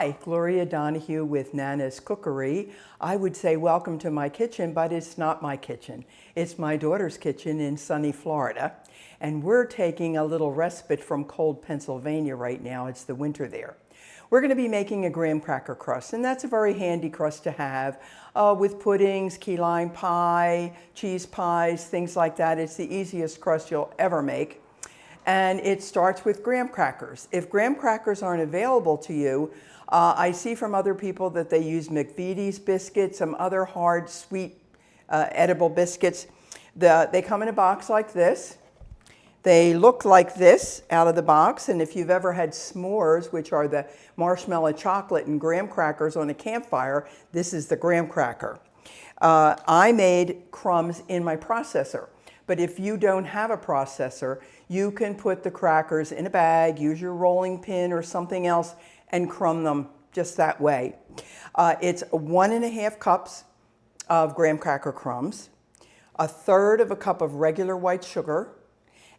Hi, Gloria Donahue with Nana's Cookery. I would say welcome to my kitchen, but it's not my kitchen. It's my daughter's kitchen in sunny Florida. And we're taking a little respite from cold Pennsylvania right now. It's the winter there. We're going to be making a graham cracker crust, and that's a very handy crust to have with puddings, key lime pie, cheese pies, things like that. It's the easiest crust you'll ever make. And it starts with graham crackers. If graham crackers aren't available to you, I see from other people that they use McVitie's biscuits, some other hard, sweet, edible biscuits. They come in a box like this. They look like this out of the box, and if you've ever had s'mores, which are the marshmallow chocolate and graham crackers on a campfire, this is the graham cracker. I made crumbs in my processor, but if you don't have a processor, you can put the crackers in a bag, use your rolling pin or something else, and crumb them just that way. It's 1.5 cups of graham cracker crumbs, 1/3 cup of regular white sugar,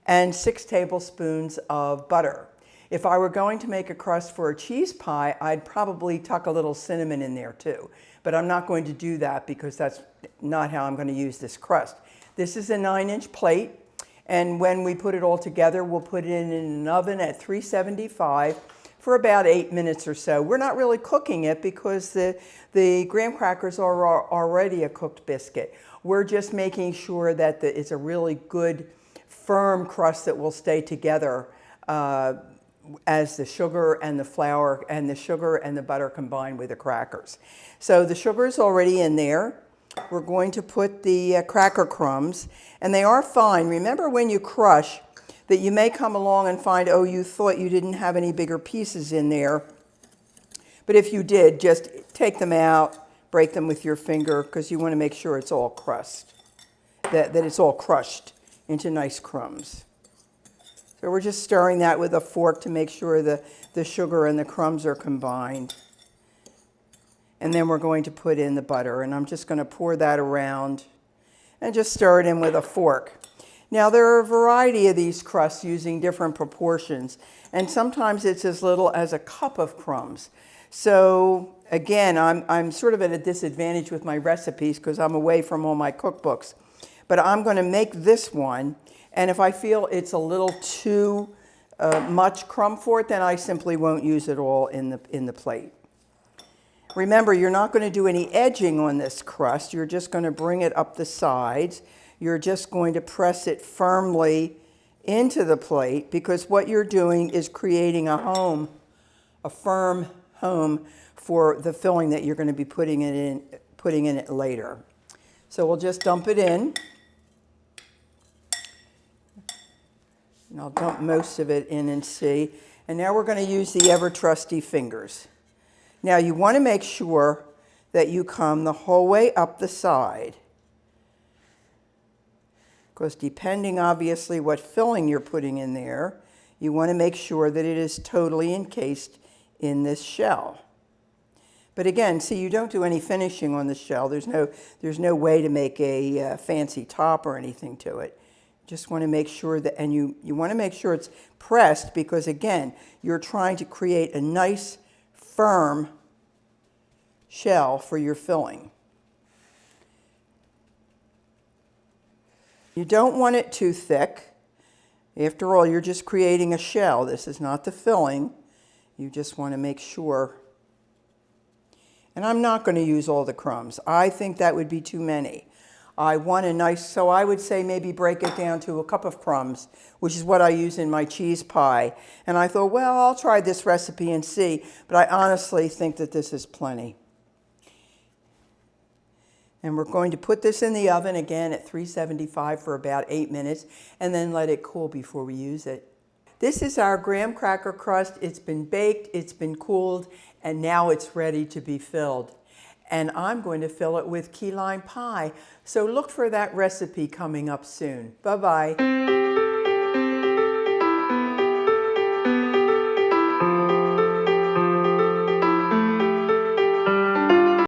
and 6 tablespoons of butter. If I were going to make a crust for a cheese pie, I'd probably tuck a little cinnamon in there too. But I'm not going to do that because that's not how I'm going to use this crust. This is a 9-inch plate, and when we put it all together, we'll put it in an oven at 375 for about 8 minutes or so. We're not really cooking it because the graham crackers are already a cooked biscuit. We're just making sure that it's a really good, firm crust that will stay together as the sugar and the flour and the sugar and the butter combine with the crackers. So the sugar is already in there. We're going to put the cracker crumbs, and they are fine. Remember when you crush that you may come along and find, oh, you thought you didn't have any bigger pieces in there. But if you did, just take them out, break them with your finger, because you want to make sure it's all crust, that it's all crushed into nice crumbs. So we're just stirring that with a fork to make sure the sugar and the crumbs are combined. And then we're going to put in the butter, and I'm just going to pour that around and just stir it in with a fork. Now there are a variety of these crusts using different proportions, and sometimes it's as little as a cup of crumbs. So again, I'm sort of at a disadvantage with my recipes because I'm away from all my cookbooks. But I'm going to make this one, and if I feel it's a little too much crumb for it, then I simply won't use it all in the plate. Remember, you're not going to do any edging on this crust. You're just going to bring it up the sides. You're just going to press it firmly into the plate, because what you're doing is creating a firm home for the filling that you're going to be putting in it later. So we'll just dump it in. And I'll dump most of it in and see. And now we're going to use the ever-trusty fingers. Now you want to make sure that you come the whole way up the side, because depending obviously what filling you're putting in there, you want to make sure that it is totally encased in this shell. But again, see, you don't do any finishing on the shell. There's no way to make a fancy top or anything to it. Just want to make sure that, and you want to make sure it's pressed, because again, you're trying to create a nice, firm shell for your filling. You don't want it too thick. After all, you're just creating a shell. This is not the filling. You just want to make sure. And I'm not going to use all the crumbs. I think that would be too many. I want a nice, so I would say maybe break it down to a cup of crumbs, which is what I use in my cheese pie. And I thought, well, I'll try this recipe and see, but I honestly think that this is plenty. And we're going to put this in the oven again at 375 for about 8 minutes, and then let it cool before we use it. This is our graham cracker crust. It's been baked, it's been cooled, and now it's ready to be filled. And I'm going to fill it with key lime pie. So look for that recipe coming up soon. Bye-bye.